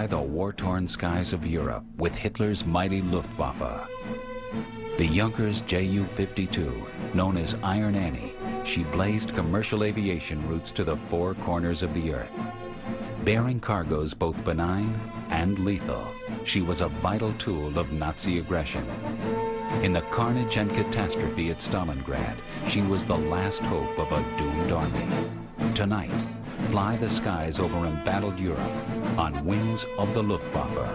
the war-torn skies of Europe with Hitler's mighty Luftwaffe. The Junkers Ju-52, known as Iron Annie, she blazed commercial aviation routes to the four corners of the earth. Bearing cargoes both benign and lethal, she was a vital tool of Nazi aggression. In the carnage and catastrophe at Stalingrad, she was the last hope of a doomed army. Tonight, fly the skies over embattled Europe on wings of the Luftwaffe.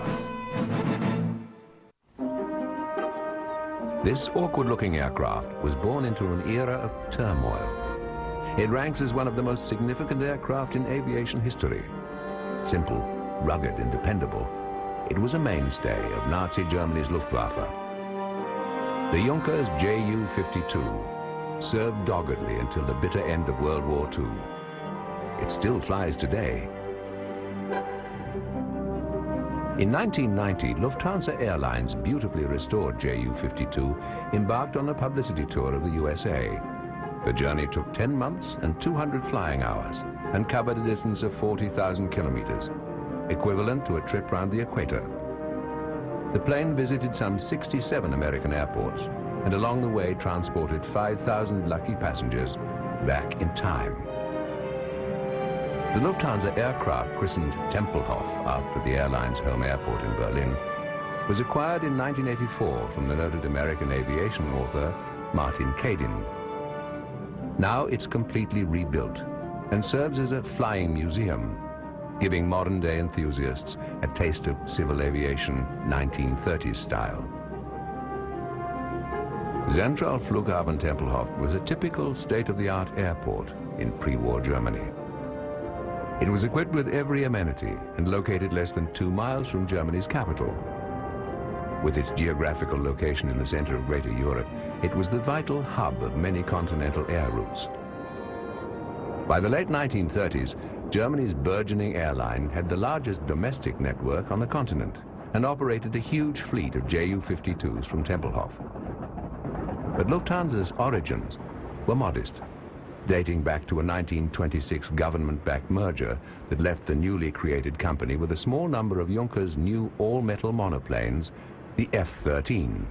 This awkward-looking aircraft was born into an era of turmoil. It ranks as one of the most significant aircraft in aviation history. Simple, rugged, and dependable, it was a mainstay of Nazi Germany's Luftwaffe. The Junkers Ju-52 served doggedly until the bitter end of World War II. It still flies today. In 1990, Lufthansa Airlines' beautifully restored Ju-52 embarked on a publicity tour of the USA. The journey took 10 months and 200 flying hours and covered a distance of 40,000 kilometers, equivalent to a trip round the equator. The plane visited some 67 American airports and along the way transported 5,000 lucky passengers back in time. The Lufthansa aircraft, christened Tempelhof after the airline's home airport in Berlin, was acquired in 1984 from the noted American aviation author Martin Kadin. Now it's completely rebuilt and serves as a flying museum, giving modern-day enthusiasts a taste of civil aviation 1930s style. Zentralflughafen Tempelhof was a typical state-of-the-art airport in pre-war Germany. It was equipped with every amenity and located less than 2 miles from Germany's capital. With its geographical location in the center of Greater Europe, it was the vital hub of many continental air routes. By the late 1930s, Germany's burgeoning airline had the largest domestic network on the continent and operated a huge fleet of Ju-52s from Tempelhof. But Lufthansa's origins were modest, dating back to a 1926 government-backed merger that left the newly created company with a small number of Junkers' new all-metal monoplanes, the F-13.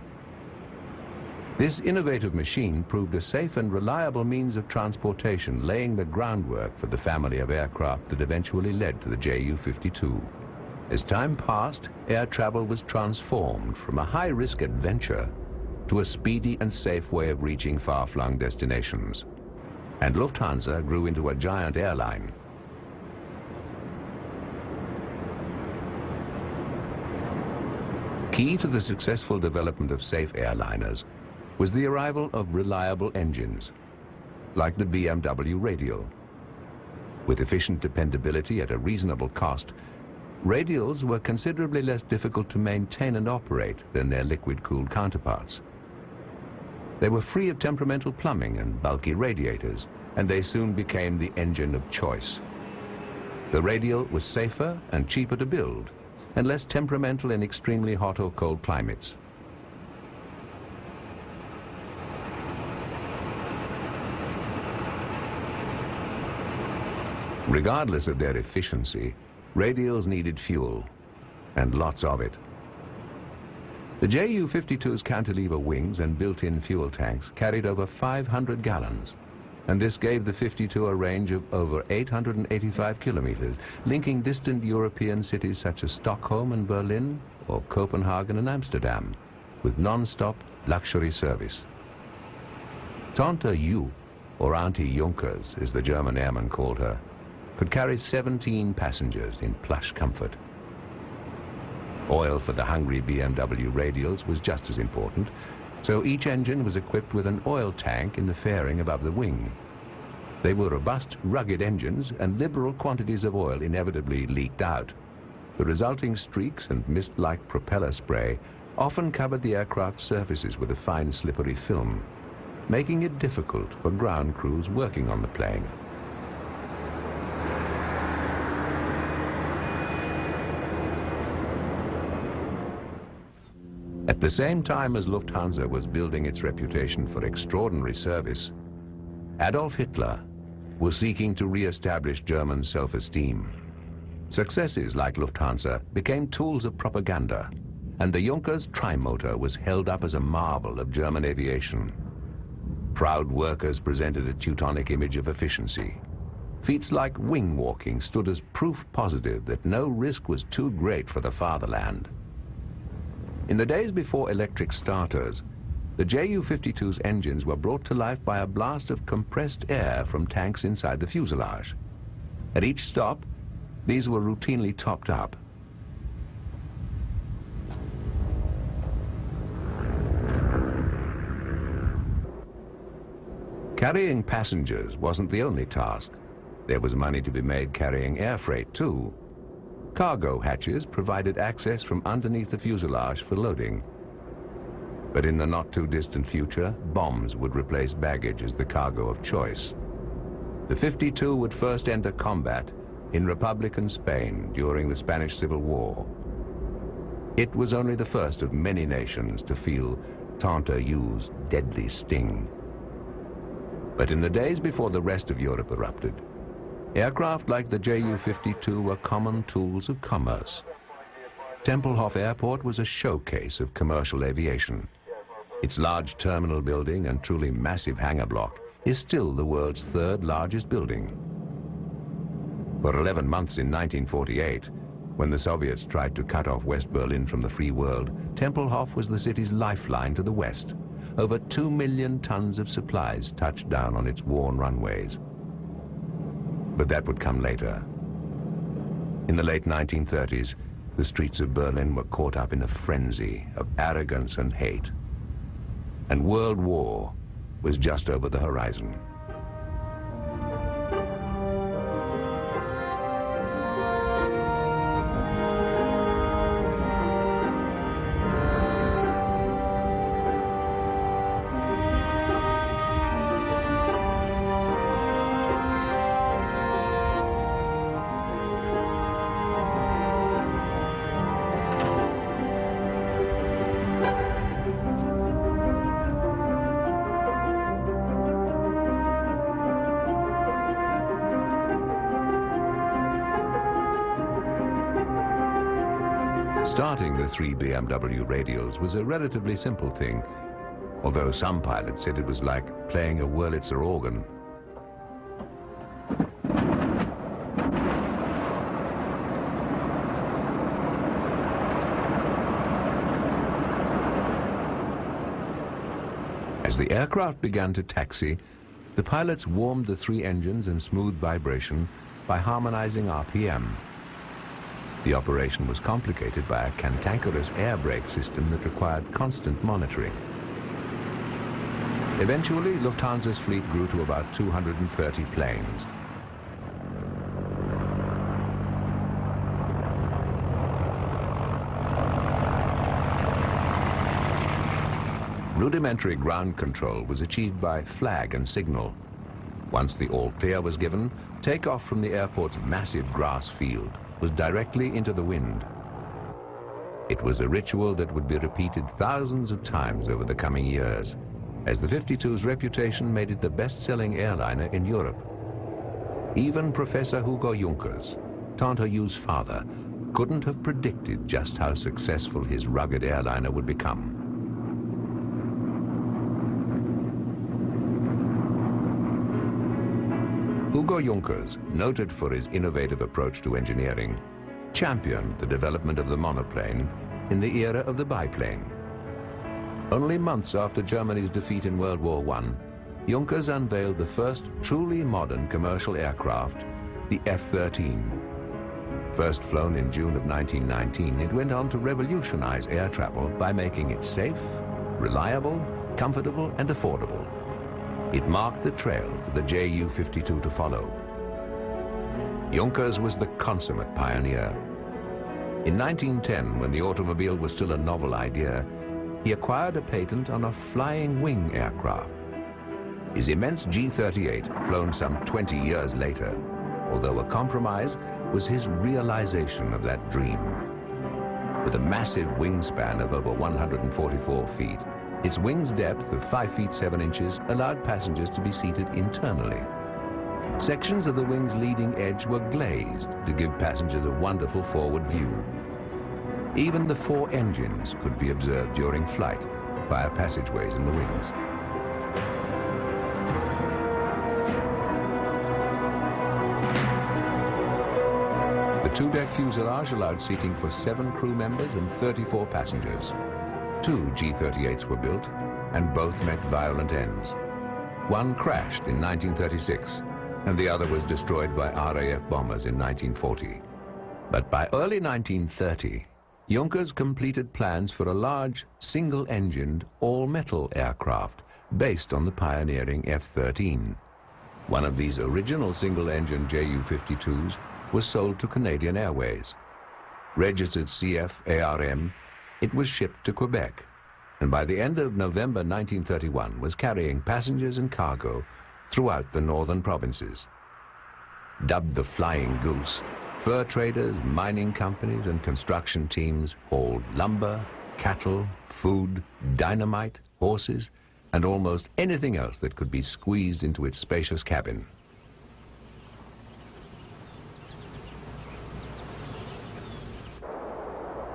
This innovative machine proved a safe and reliable means of transportation, laying the groundwork for the family of aircraft that eventually led to the Ju-52. As time passed, air travel was transformed from a high-risk adventure to a speedy and safe way of reaching far-flung destinations. And Lufthansa grew into a giant airline. Key to the successful development of safe airliners was the arrival of reliable engines, like the BMW Radial. With efficient dependability at a reasonable cost, Radials were considerably less difficult to maintain and operate than their liquid-cooled counterparts. They were free of temperamental plumbing and bulky radiators, and they soon became the engine of choice. The Radial was safer and cheaper to build, and less temperamental in extremely hot or cold climates. Regardless of their efficiency, Radials needed fuel, and lots of it. The Ju-52's cantilever wings and built-in fuel tanks carried over 500 gallons, and this gave the 52 a range of over 885 kilometers, linking distant European cities such as Stockholm and Berlin, or Copenhagen and Amsterdam, with non-stop luxury service. Tante Ju, or Auntie Junkers, as the German airmen called her, could carry 17 passengers in plush comfort. Oil for the hungry BMW Radials was just as important, so each engine was equipped with an oil tank in the fairing above the wing. They were robust, rugged engines, and liberal quantities of oil inevitably leaked out. The resulting streaks and mist-like propeller spray often covered the aircraft's surfaces with a fine slippery film, making it difficult for ground crews working on the plane. At the same time as Lufthansa was building its reputation for extraordinary service, Adolf Hitler was seeking to re-establish German self-esteem. Successes like Lufthansa became tools of propaganda, and the Junkers trimotor was held up as a marvel of German aviation. Proud workers presented a Teutonic image of efficiency. Feats like wing walking stood as proof positive that no risk was too great for the fatherland. In the days before electric starters, the Ju-52's engines were brought to life by a blast of compressed air from tanks inside the fuselage. At each stop, these were routinely topped up. Carrying passengers wasn't the only task. There was money to be made carrying air freight too. Cargo hatches provided access from underneath the fuselage for loading. But in the not-too-distant future, bombs would replace baggage as the cargo of choice. The 52 would first enter combat in Republican Spain during the Spanish Civil War. It was only the first of many nations to feel Tante U's deadly sting. But in the days before the rest of Europe erupted, aircraft like the Ju-52 were common tools of commerce. Tempelhof Airport was a showcase of commercial aviation. Its large terminal building and truly massive hangar block is still the world's third largest building. For 11 months in 1948, when the Soviets tried to cut off West Berlin from the free world, Tempelhof was the city's lifeline to the West. Over 2 million tons of supplies touched down on its worn runways. But that would come later. In the late 1930s, the streets of Berlin were caught up in a frenzy of arrogance and hate. And World War was just over the horizon. Starting the 3 BMW radials was a relatively simple thing, although some pilots said it was like playing a Wurlitzer organ. As the aircraft began to taxi, the pilots warmed the 3 engines in smooth vibration by harmonizing RPM. The operation was complicated by a cantankerous air brake system that required constant monitoring. Eventually, Lufthansa's fleet grew to about 230 planes. Rudimentary ground control was achieved by flag and signal. Once the all clear was given, takeoff from the airport's massive grass field was directly into the wind. It was a ritual that would be repeated thousands of times over the coming years, as the 52's reputation made it the best-selling airliner in Europe. Even Professor Hugo Junkers, Tante U's father, couldn't have predicted just how successful his rugged airliner would become. Hugo Junkers, noted for his innovative approach to engineering, championed the development of the monoplane in the era of the biplane. Only months after Germany's defeat in World War I, Junkers unveiled the first truly modern commercial aircraft, the F-13. First flown in June of 1919, it went on to revolutionize air travel by making it safe, reliable, comfortable, and affordable. It marked the trail for the Ju-52 to follow. Junkers was the consummate pioneer. In 1910, when the automobile was still a novel idea, he acquired a patent on a flying wing aircraft. His immense G-38, flown some 20 years later, although a compromise, was his realization of that dream. With a massive wingspan of over 144 feet, its wing's depth of 5 feet 7 inches allowed passengers to be seated internally. Sections of the wing's leading edge were glazed to give passengers a wonderful forward view. Even the 4 engines could be observed during flight via passageways in the wings. The 2-deck fuselage allowed seating for 7 crew members and 34 passengers. 2 G-38s were built, and both met violent ends. One crashed in 1936, and the other was destroyed by RAF bombers in 1940. But by early 1930, Junkers completed plans for a large, single-engined, all-metal aircraft based on the pioneering F-13. One of these original single-engine Ju-52s was sold to Canadian Airways. Registered CF-ARM, it was shipped to Quebec, and by the end of November 1931 was carrying passengers and cargo throughout the northern provinces. Dubbed the Flying Goose, fur traders, mining companies, and construction teams hauled lumber, cattle, food, dynamite, horses, and almost anything else that could be squeezed into its spacious cabin.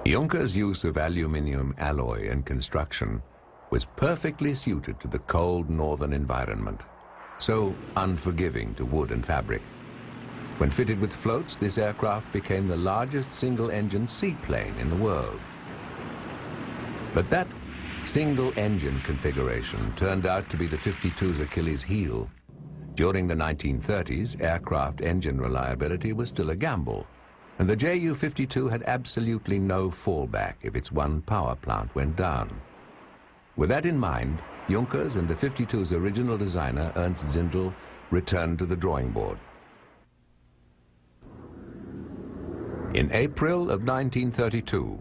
Junkers' use of aluminium alloy in construction was perfectly suited to the cold northern environment, so unforgiving to wood and fabric. When fitted with floats, this aircraft became the largest single-engine seaplane in the world. But that single-engine configuration turned out to be the 52's Achilles heel. During the 1930s, aircraft engine reliability was still a gamble, and the Ju-52 had absolutely no fallback if its one power plant went down. With that in mind, Junkers and the 52's original designer, Ernst Zindel, returned to the drawing board. In April of 1932,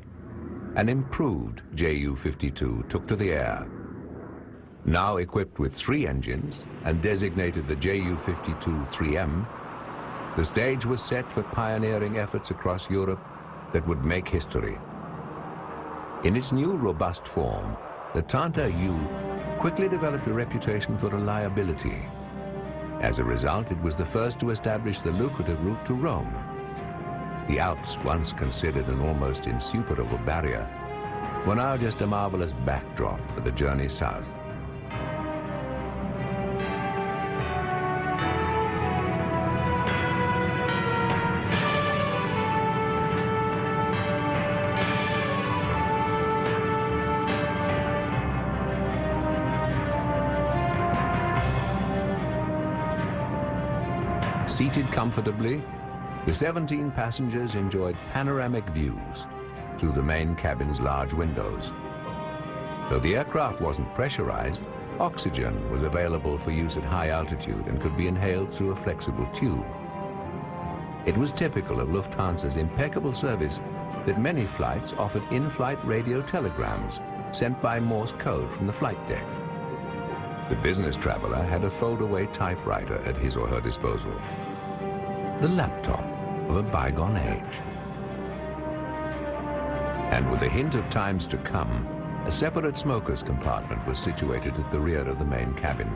an improved Ju-52 took to the air. Now equipped with 3 engines and designated the Ju-52 3M, the stage was set for pioneering efforts across Europe that would make history. In its new robust form, the Tante U quickly developed a reputation for reliability. As a result, it was the first to establish the lucrative route to Rome. The Alps, once considered an almost insuperable barrier, were now just a marvelous backdrop for the journey south. Seated comfortably, the 17 passengers enjoyed panoramic views through the main cabin's large windows. Though the aircraft wasn't pressurized, oxygen was available for use at high altitude and could be inhaled through a flexible tube. It was typical of Lufthansa's impeccable service that many flights offered in-flight radio telegrams sent by Morse code from the flight deck. The business traveler had a fold-away typewriter at his or her disposal, the laptop of a bygone age. And with a hint of times to come, a separate smoker's compartment was situated at the rear of the main cabin.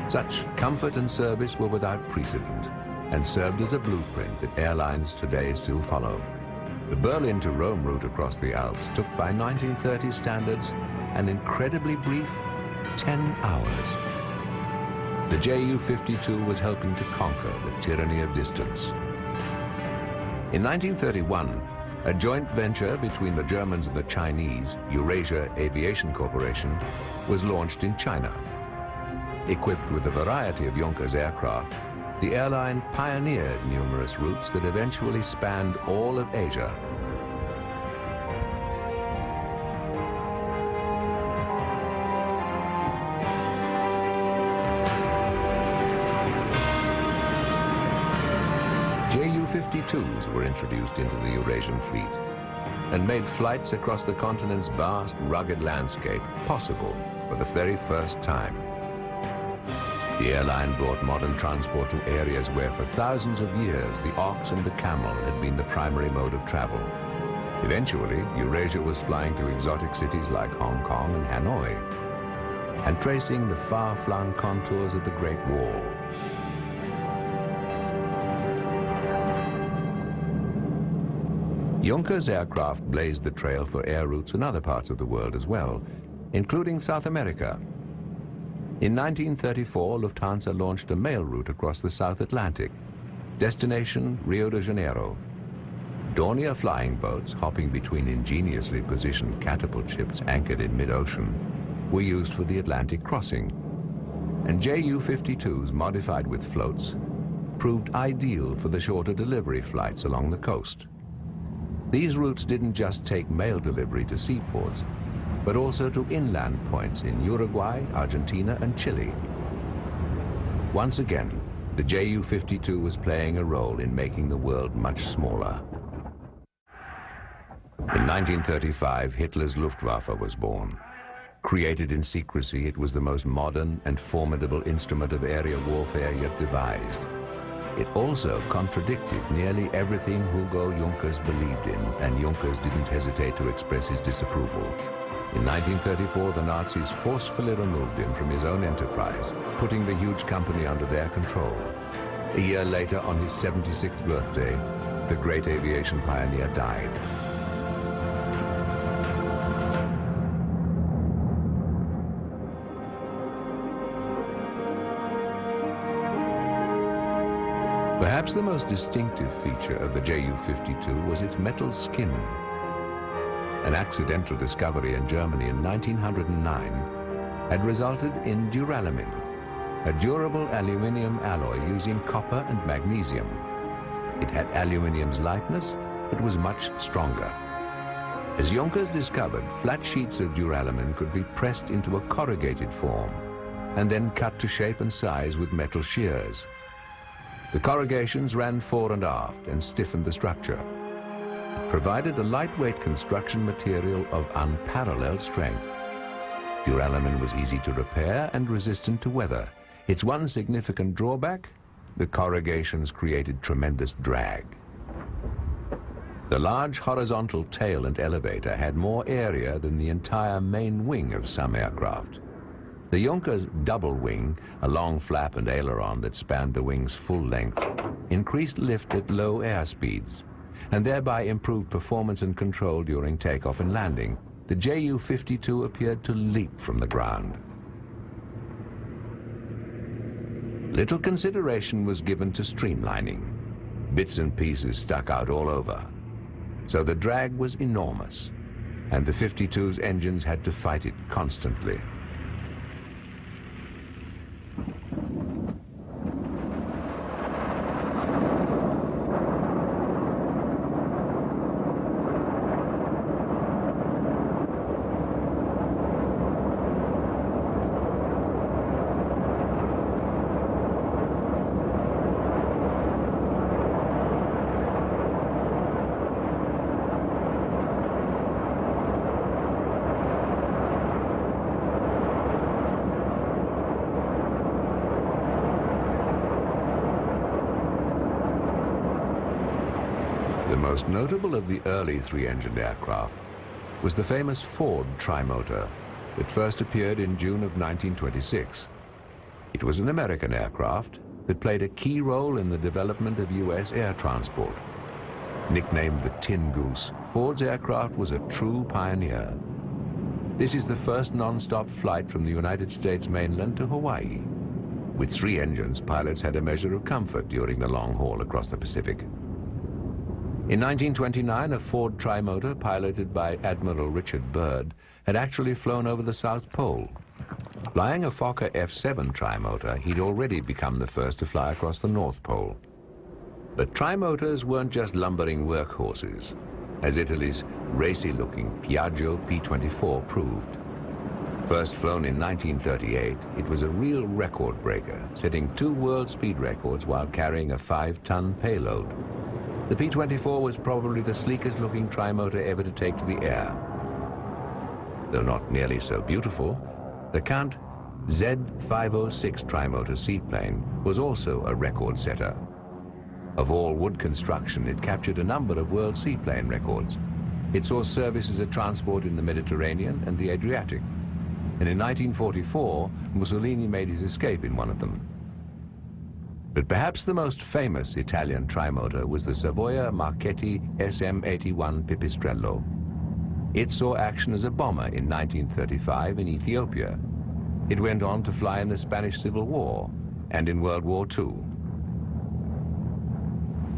Such comfort and service were without precedent and served as a blueprint that airlines today still follow. The Berlin to Rome route across the Alps took, by 1930 standards, an incredibly brief 10 hours. The Ju-52 was helping to conquer the tyranny of distance. In 1931, a joint venture between the Germans and the Chinese, Eurasia Aviation Corporation, was launched in China. Equipped with a variety of Junkers aircraft, the airline pioneered numerous routes that eventually spanned all of Asia. Ju-52s were introduced into the Eurasian fleet and made flights across the continent's vast, rugged landscape possible for the very first time. The airline brought modern transport to areas where for thousands of years the ox and the camel had been the primary mode of travel. Eventually, Eurasia was flying to exotic cities like Hong Kong and Hanoi and tracing the far-flung contours of the Great Wall. Juncker's aircraft blazed the trail for air routes in other parts of the world as well, including South America. In 1934, Lufthansa launched a mail route across the South Atlantic, destination Rio de Janeiro. Dornier flying boats, hopping between ingeniously positioned catapult ships anchored in mid-ocean, were used for the Atlantic crossing. And Ju-52s, modified with floats, proved ideal for the shorter delivery flights along the coast. These routes didn't just take mail delivery to seaports, but also to inland points in Uruguay, Argentina, and Chile. Once again, the Ju-52 was playing a role in making the world much smaller. In 1935, Hitler's Luftwaffe was born. Created in secrecy, it was the most modern and formidable instrument of area warfare yet devised. It also contradicted nearly everything Hugo Junkers believed in, and Junkers didn't hesitate to express his disapproval. In 1934, the Nazis forcefully removed him from his own enterprise, putting the huge company under their control. A year later, on his 76th birthday, the great aviation pioneer died. Perhaps the most distinctive feature of the Ju-52 was its metal skin. An accidental discovery in Germany in 1909 had resulted in duralumin, a durable aluminium alloy using copper and magnesium. It had aluminium's lightness, but was much stronger. As Junkers discovered, flat sheets of duralumin could be pressed into a corrugated form and then cut to shape and size with metal shears. The corrugations ran fore and aft and stiffened the structure. It provided a lightweight construction material of unparalleled strength. Duralumin was easy to repair and resistant to weather. Its one significant drawback: the corrugations created tremendous drag. The large horizontal tail and elevator had more area than the entire main wing of some aircraft. The Junkers double wing, a long flap and aileron that spanned the wing's full length, increased lift at low air speeds, and thereby improved performance and control during takeoff and landing. The Ju-52 appeared to leap from the ground. Little consideration was given to streamlining. Bits and pieces stuck out all over. So the drag was enormous, and the 52's engines had to fight it constantly. The most notable of the early three-engined aircraft was the famous Ford trimotor that first appeared in June of 1926. It was an American aircraft that played a key role in the development of U.S. air transport. Nicknamed the Tin Goose, Ford's aircraft was a true pioneer. This is the first non-stop flight from the United States mainland to Hawaii. With 3 engines, pilots had a measure of comfort during the long haul across the Pacific. In 1929, a Ford trimotor piloted by Admiral Richard Byrd had actually flown over the South Pole. Flying a Fokker F-7 trimotor, he'd already become the first to fly across the North Pole. But trimotors weren't just lumbering workhorses, as Italy's racy-looking Piaggio P-24 proved. First flown in 1938, it was a real record breaker, setting 2 world speed records while carrying a 5-ton payload. The P-24 was probably the sleekest looking trimotor ever to take to the air. Though not nearly so beautiful, the Count Z506 trimotor seaplane was also a record setter. Of all wood construction, it captured a number of world seaplane records. It saw service as a transport in the Mediterranean and the Adriatic. And in 1944, Mussolini made his escape in one of them. But perhaps the most famous Italian trimotor was the Savoia Marchetti SM-81 Pipistrello. It saw action as a bomber in 1935 in Ethiopia. It went on to fly in the Spanish Civil War and in World War II.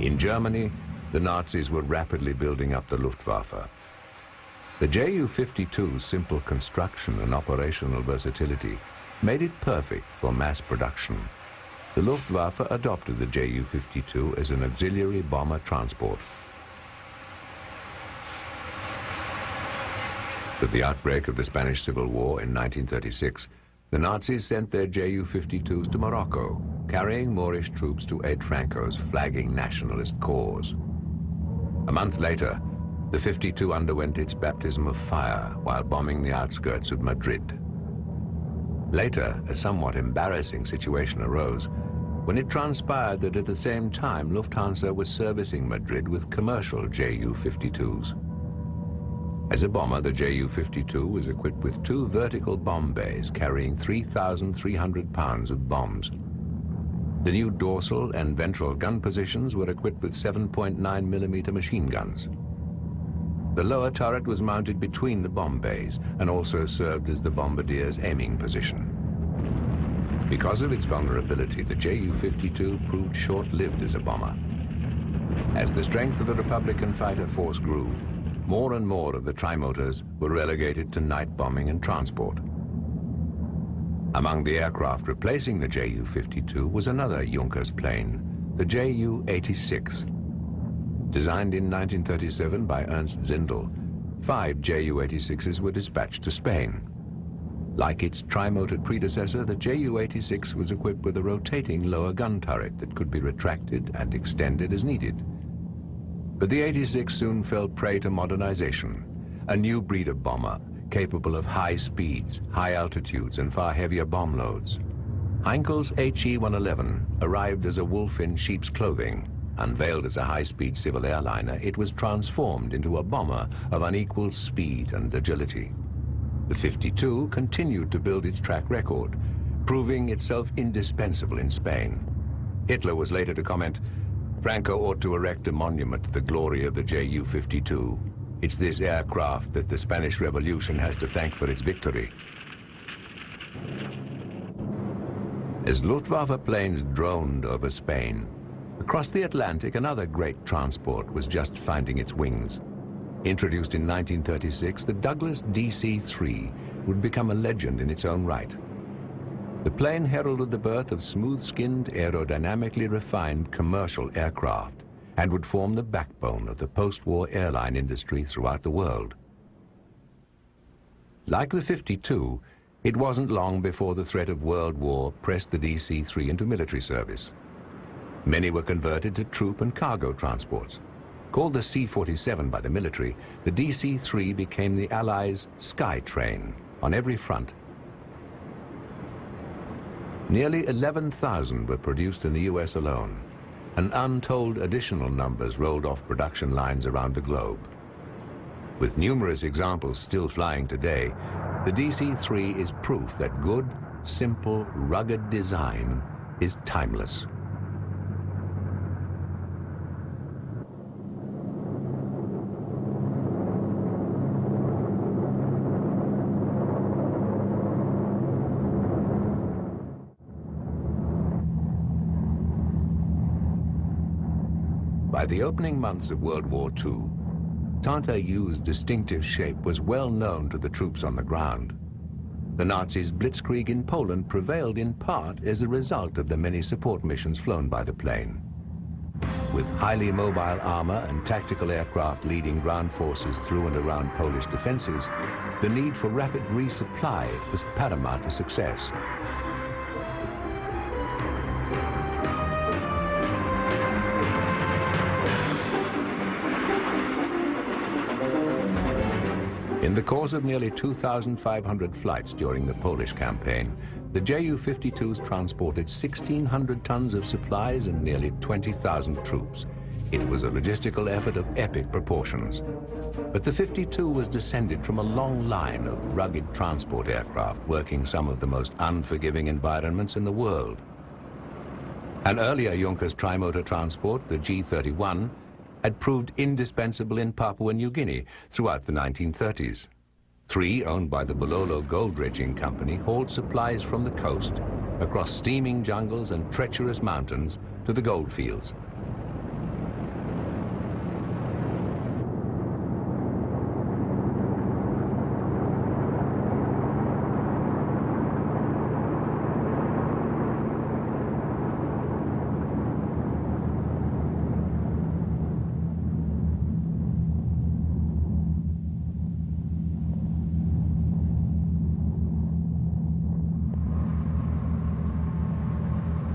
In Germany, the Nazis were rapidly building up the Luftwaffe. The Ju-52's simple construction and operational versatility made it perfect for mass production. The Luftwaffe adopted the Ju-52 as an auxiliary bomber transport. With the outbreak of the Spanish Civil War in 1936, the Nazis sent their Ju-52s to Morocco, carrying Moorish troops to aid Franco's flagging nationalist cause. A month later, the 52 underwent its baptism of fire while bombing the outskirts of Madrid. Later, a somewhat embarrassing situation arose when it transpired that at the same time Lufthansa was servicing Madrid with commercial Ju-52s. As a bomber, the Ju-52 was equipped with 2 vertical bomb bays carrying 3,300 pounds of bombs. The new dorsal and ventral gun positions were equipped with 7.9mm machine guns. The lower turret was mounted between the bomb bays and also served as the bombardier's aiming position. Because of its vulnerability, the Ju-52 proved short-lived as a bomber. As the strength of the Republican fighter force grew, more and more of the trimotors were relegated to night bombing and transport. Among the aircraft replacing the Ju-52 was another Junkers plane, the Ju-86. Designed in 1937 by Ernst Zindel, 5 Ju-86s were dispatched to Spain. Like its tri-motored predecessor, the Ju-86 was equipped with a rotating lower gun turret that could be retracted and extended as needed. But the 86 soon fell prey to modernization, a new breed of bomber capable of high speeds, high altitudes, and far heavier bomb loads. Heinkel's HE-111 arrived as a wolf in sheep's clothing. Unveiled as a high-speed civil airliner, it was transformed into a bomber of unequaled speed and agility. The 52 continued to build its track record, proving itself indispensable in Spain. Hitler was later to comment, "Franco ought to erect a monument to the glory of the Ju-52. It's this aircraft that the Spanish Revolution has to thank for its victory." As Luftwaffe planes droned over Spain, across the Atlantic, another great transport was just finding its wings. Introduced in 1936, the Douglas DC-3 would become a legend in its own right. The plane heralded the birth of smooth-skinned, aerodynamically refined commercial aircraft and would form the backbone of the post-war airline industry throughout the world. Like the 52, it wasn't long before the threat of World War pressed the DC-3 into military service. Many were converted to troop and cargo transports. Called the C-47 by the military, the DC-3 became the Allies' sky train on every front. Nearly 11,000 were produced in the US alone, and untold additional numbers rolled off production lines around the globe. With numerous examples still flying today, the DC-3 is proof that good, simple, rugged design is timeless. By the opening months of World War II, Tante's distinctive shape was well known to the troops on the ground. The Nazis' blitzkrieg in Poland prevailed in part as a result of the many support missions flown by the plane. With highly mobile armor and tactical aircraft leading ground forces through and around Polish defenses, the need for rapid resupply was paramount to success. In the course of nearly 2,500 flights during the Polish campaign, the Ju-52s transported 1,600 tons of supplies and nearly 20,000 troops. It was a logistical effort of epic proportions. But the 52 was descended from a long line of rugged transport aircraft working some of the most unforgiving environments in the world. An earlier Junkers trimotor transport, the G-31, had proved indispensable in Papua New Guinea throughout the 1930s. 3, owned by the Bololo Gold Dredging Company, hauled supplies from the coast across steaming jungles and treacherous mountains to the gold fields.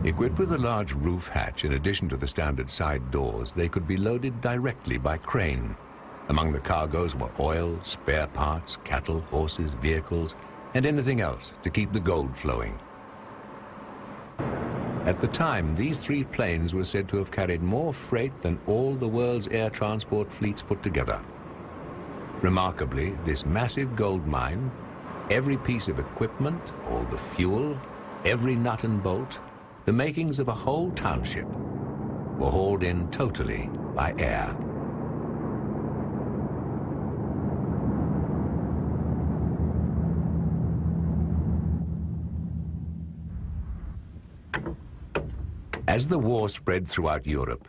Equipped with a large roof hatch in addition to the standard side doors, they could be loaded directly by crane. Among the cargoes were oil, spare parts, cattle, horses, vehicles, and anything else to keep the gold flowing. At the time, these 3 planes were said to have carried more freight than all the world's air transport fleets put together. Remarkably, this massive gold mine, every piece of equipment, all the fuel, every nut and bolt, the makings of a whole township, were hauled in totally by air. As the war spread throughout Europe,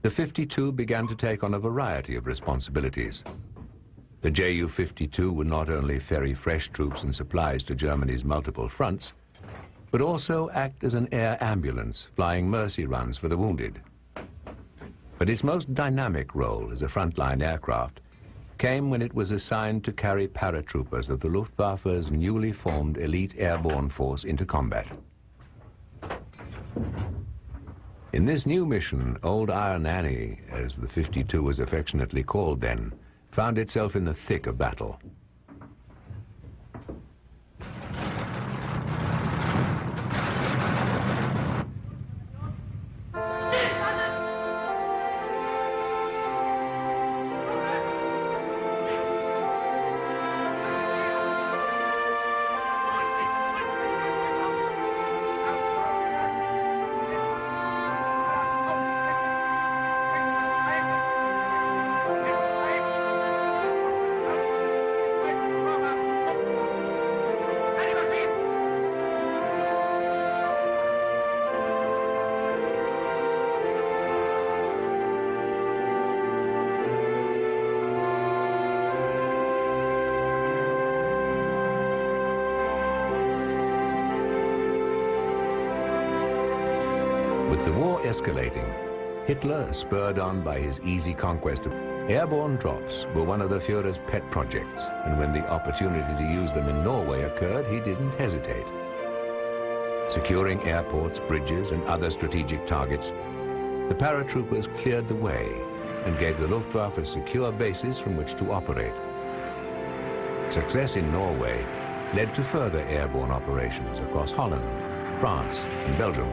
the 52 began to take on a variety of responsibilities. The Ju-52 would not only ferry fresh troops and supplies to Germany's multiple fronts, but also act as an air ambulance, flying mercy runs for the wounded. But its most dynamic role as a frontline aircraft came when it was assigned to carry paratroopers of the Luftwaffe's newly formed elite airborne force into combat. In this new mission, Old Iron Annie, as the 52 was affectionately called then, found itself in the thick of battle. With the war escalating, Hitler, spurred on by his easy conquest of airborne drops, were one of the Führer's pet projects, and when the opportunity to use them in Norway occurred, he didn't hesitate. Securing airports, bridges, and other strategic targets, the paratroopers cleared the way and gave the Luftwaffe secure bases from which to operate. Success in Norway led to further airborne operations across Holland, France, and Belgium.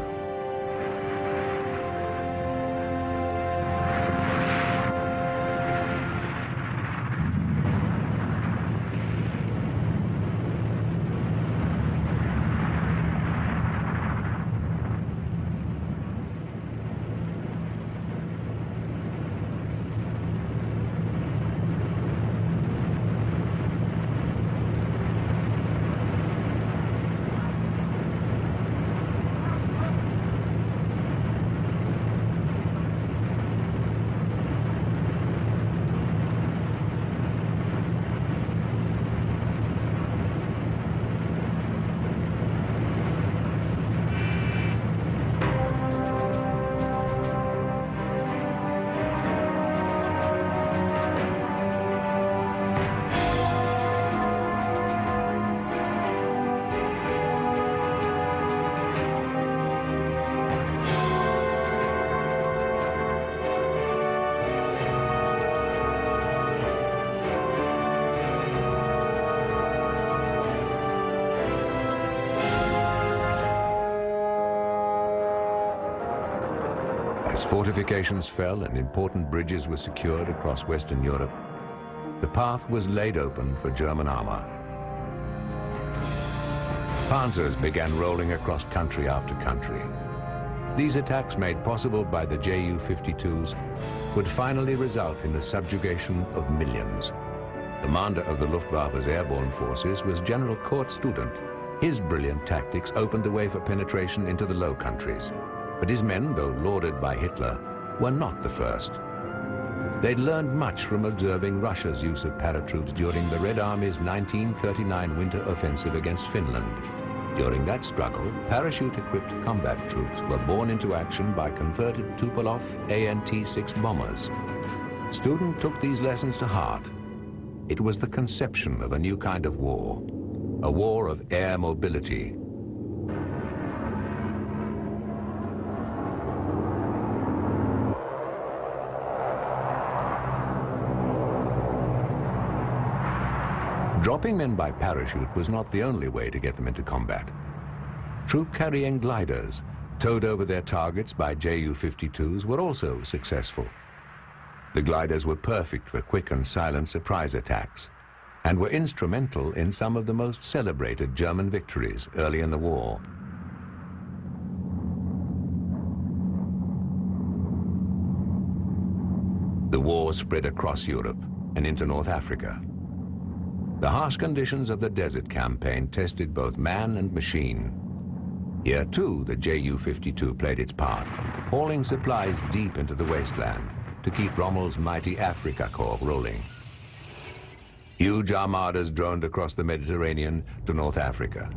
As fortifications fell and important bridges were secured across Western Europe, the path was laid open for German armor. Panzers began rolling across country after country. These attacks, made possible by the Ju-52s, would finally result in the subjugation of millions. Commander of the Luftwaffe's airborne forces was General Kurt Student. His brilliant tactics opened the way for penetration into the Low Countries. But his men, though lauded by Hitler, were not the first. They'd learned much from observing Russia's use of paratroops during the Red Army's 1939 winter offensive against Finland. During that struggle, parachute-equipped combat troops were born into action by converted Tupolev AN-T-6 bombers. Student took these lessons to heart. It was the conception of a new kind of war, a war of air mobility. Dropping men by parachute was not the only way to get them into combat. Troop-carrying gliders, towed over their targets by Ju-52s, were also successful. The gliders were perfect for quick and silent surprise attacks, and were instrumental in some of the most celebrated German victories early in the war. The war spread across Europe and into North Africa. The harsh conditions of the Desert Campaign tested both man and machine. Here, too, the Ju-52 played its part, hauling supplies deep into the wasteland to keep Rommel's mighty Africa Corps rolling. Huge armadas droned across the Mediterranean to North Africa.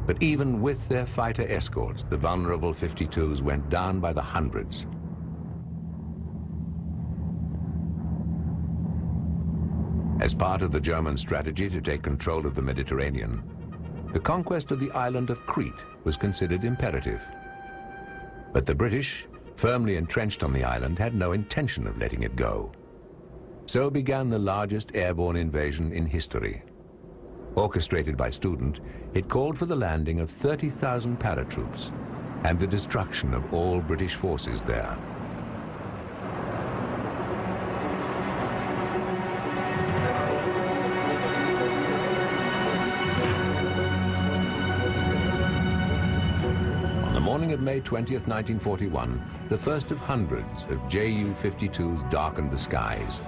But even with their fighter escorts, the vulnerable 52s went down by the hundreds. As part of the German strategy to take control of the Mediterranean, the conquest of the island of Crete was considered imperative. But the British, firmly entrenched on the island, had no intention of letting it go. So began the largest airborne invasion in history. Orchestrated by Student, it called for the landing of 30,000 paratroops and the destruction of all British forces there. Of May 20th, 1941, the first of hundreds of Ju-52s darkened the skies.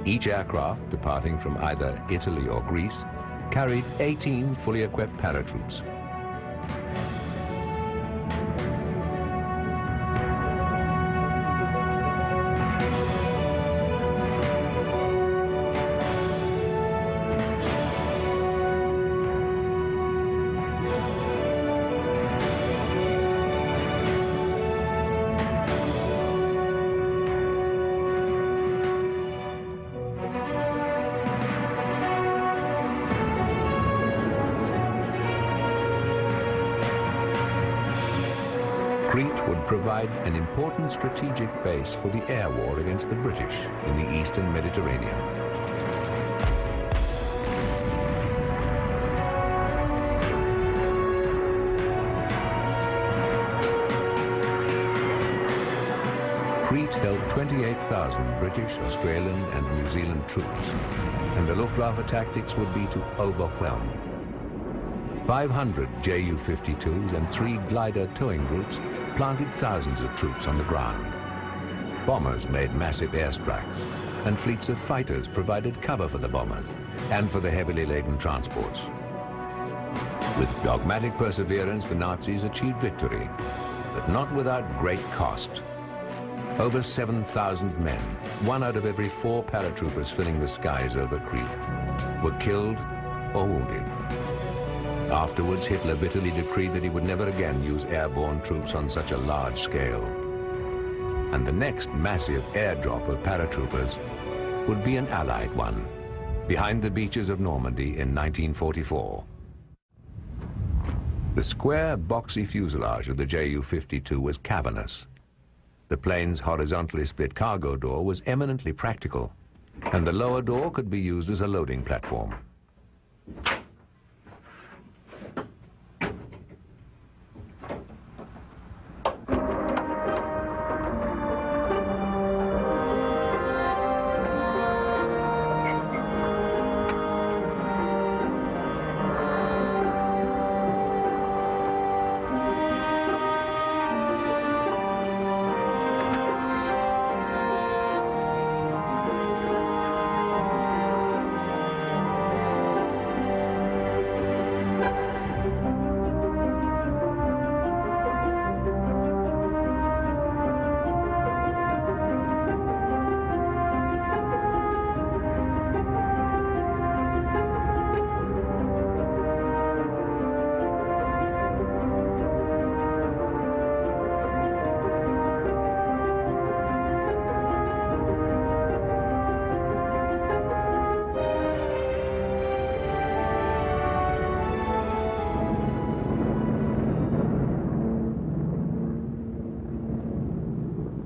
Each aircraft, departing from either Italy or Greece, carried 18 fully equipped paratroops. Crete would provide an important strategic base for the air war against the British in the eastern Mediterranean. Crete held 28,000 British, Australian and New Zealand troops, and the Luftwaffe tactics would be to overwhelm. 500 Ju-52s and 3 glider towing groups planted thousands of troops on the ground. Bombers made massive airstrikes, and fleets of fighters provided cover for the bombers and for the heavily laden transports. With dogmatic perseverance, the Nazis achieved victory, but not without great cost. Over 7,000 men, 1 out of every 4 paratroopers filling the skies over Crete, were killed or wounded. Afterwards, Hitler bitterly decreed that he would never again use airborne troops on such a large scale. And the next massive airdrop of paratroopers would be an Allied one, behind the beaches of Normandy in 1944. The square, boxy fuselage of the Ju-52 was cavernous. The plane's horizontally split cargo door was eminently practical, and the lower door could be used as a loading platform.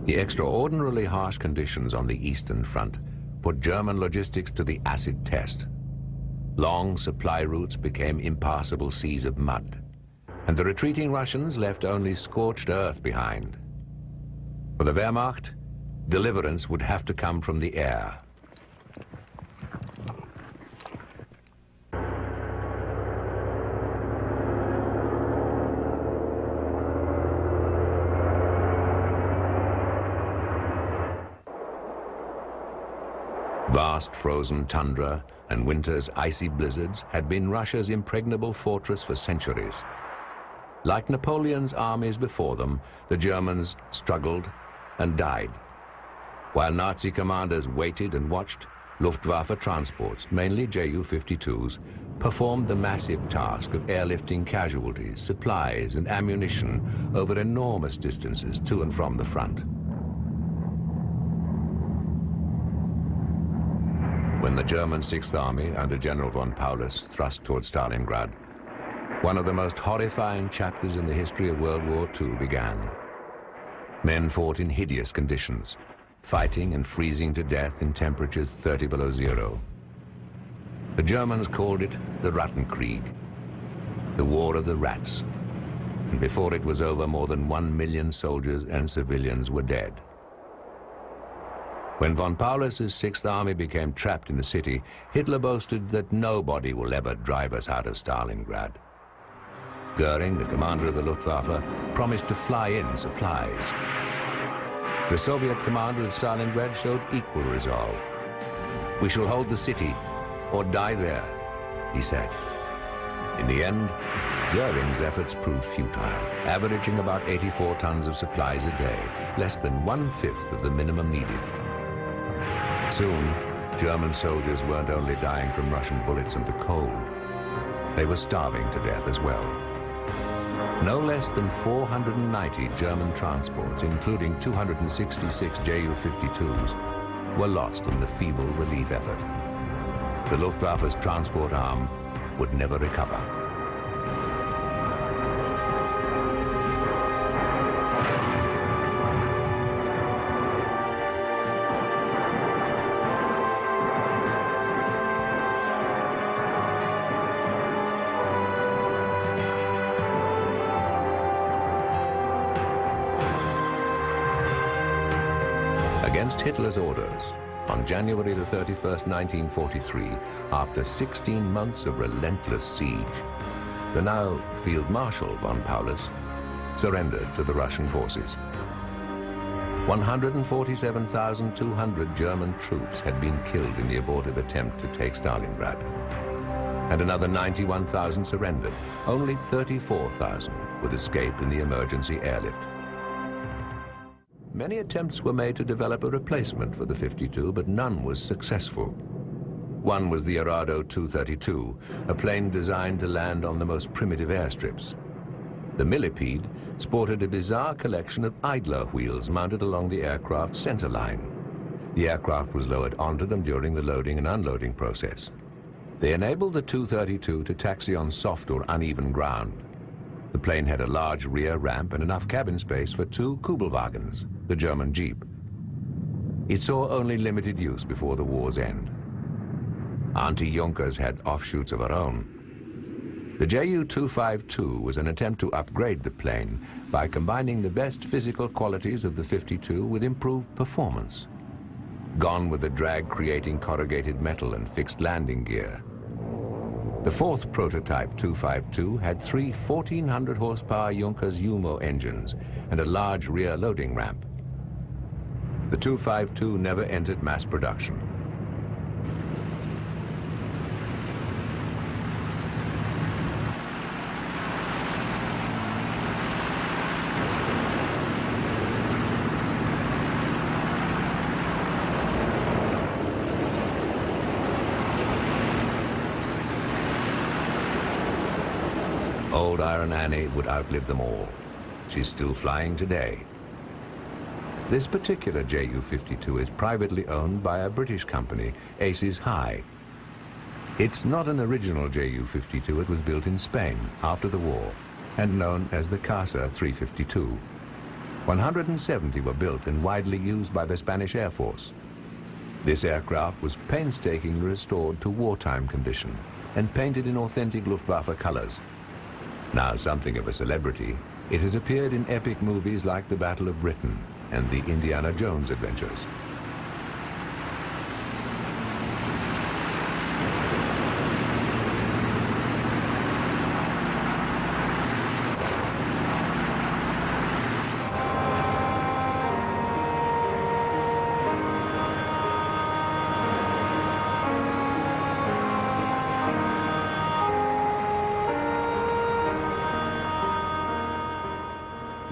The extraordinarily harsh conditions on the Eastern Front put German logistics to the acid test. Long supply routes became impassable seas of mud, and the retreating Russians left only scorched earth behind. For the Wehrmacht, deliverance would have to come from the air. Vast frozen tundra and winter's icy blizzards had been Russia's impregnable fortress for centuries. Like Napoleon's armies before them, the Germans struggled and died. While Nazi commanders waited and watched, Luftwaffe transports, mainly Ju-52s, performed the massive task of airlifting casualties, supplies, and ammunition over enormous distances to and from the front. When the German Sixth Army under General von Paulus thrust toward Stalingrad, one of the most horrifying chapters in the history of World War II began. Men fought in hideous conditions, fighting and freezing to death in temperatures 30 below zero. The Germans called it the Rattenkrieg, the War of the Rats, and before it was over, more than 1 million soldiers and civilians were dead. When von Paulus's Sixth Army became trapped in the city, Hitler boasted that nobody will ever drive us out of Stalingrad. Goering, the commander of the Luftwaffe, promised to fly in supplies. The Soviet commander at Stalingrad showed equal resolve. "We shall hold the city or die there," he said. In the end, Goering's efforts proved futile, averaging about 84 tons of supplies a day, less than 1/5 of the minimum needed. Soon, German soldiers weren't only dying from Russian bullets and the cold, they were starving to death as well. No less than 490 German transports, including 266 Ju-52s, were lost in the feeble relief effort. The Luftwaffe's transport arm would never recover. Against Hitler's orders, on January the 31st, 1943, after 16 months of relentless siege, the now Field Marshal von Paulus surrendered to the Russian forces. 147,200 German troops had been killed in the abortive attempt to take Stalingrad, and another 91,000 surrendered. Only 34,000 would escape in the emergency airlift. Many attempts were made to develop a replacement for the 52, but none was successful. One was the Arado Ju-32, a plane designed to land on the most primitive airstrips. The millipede sported a bizarre collection of idler wheels mounted along the aircraft's center line. The aircraft was lowered onto them during the loading and unloading process. They enabled the Ju-32 to taxi on soft or uneven ground. The plane had a large rear ramp and enough cabin space for 2 Kubelwagens, the German Jeep. It saw only limited use before the war's end. Auntie Junkers had offshoots of her own. The Ju-252 was an attempt to upgrade the plane by combining the best physical qualities of the 52 with improved performance. Gone with the drag-creating corrugated metal and fixed landing gear. The fourth prototype Ju-52 had 3 1,400 horsepower Junkers Jumo engines and a large rear loading ramp. The Ju-52 never entered mass production. Old Iron Annie would outlive them all. She's still flying today. This particular Ju-52 is privately owned by a British company, Aces High. It's not an original Ju-52. It was built in Spain after the war and known as the Casa 352. 170 were built and widely used by the Spanish Air Force. This aircraft was painstakingly restored to wartime condition and painted in authentic Luftwaffe colors. Now something of a celebrity, it has appeared in epic movies like The Battle of Britain and the Indiana Jones adventures.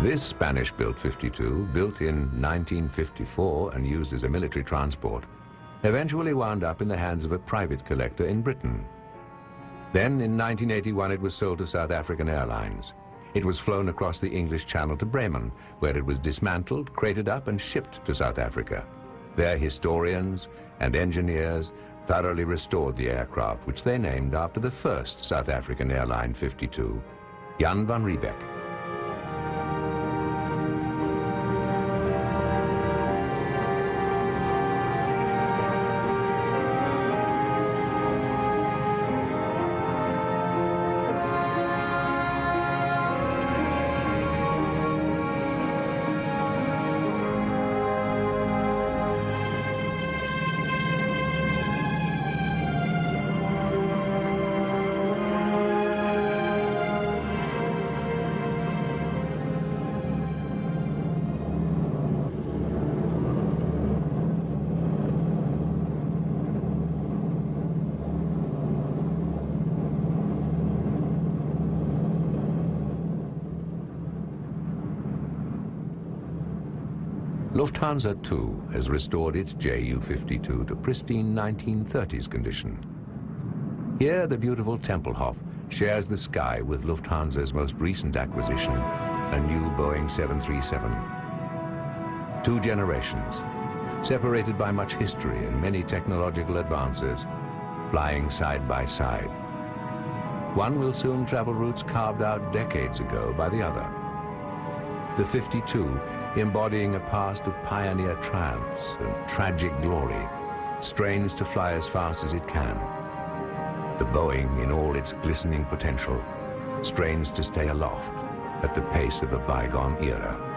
This Spanish-built 52, built in 1954 and used as a military transport, eventually wound up in the hands of a private collector in Britain. Then, in 1981, it was sold to South African Airlines. It was flown across the English Channel to Bremen, where it was dismantled, crated up, and shipped to South Africa. There, historians and engineers thoroughly restored the aircraft, which they named after the first South African airline 52, Jan van Riebeck. Lufthansa too has restored its Ju-52 to pristine 1930s condition. Here the beautiful Tempelhof shares the sky with Lufthansa's most recent acquisition, a new Boeing 737. Two generations, separated by much history and many technological advances, flying side by side. One will soon travel routes carved out decades ago by the other. The 52, embodying a past of pioneer triumphs and tragic glory, strains to fly as fast as it can. The Boeing, in all its glistening potential, strains to stay aloft at the pace of a bygone era.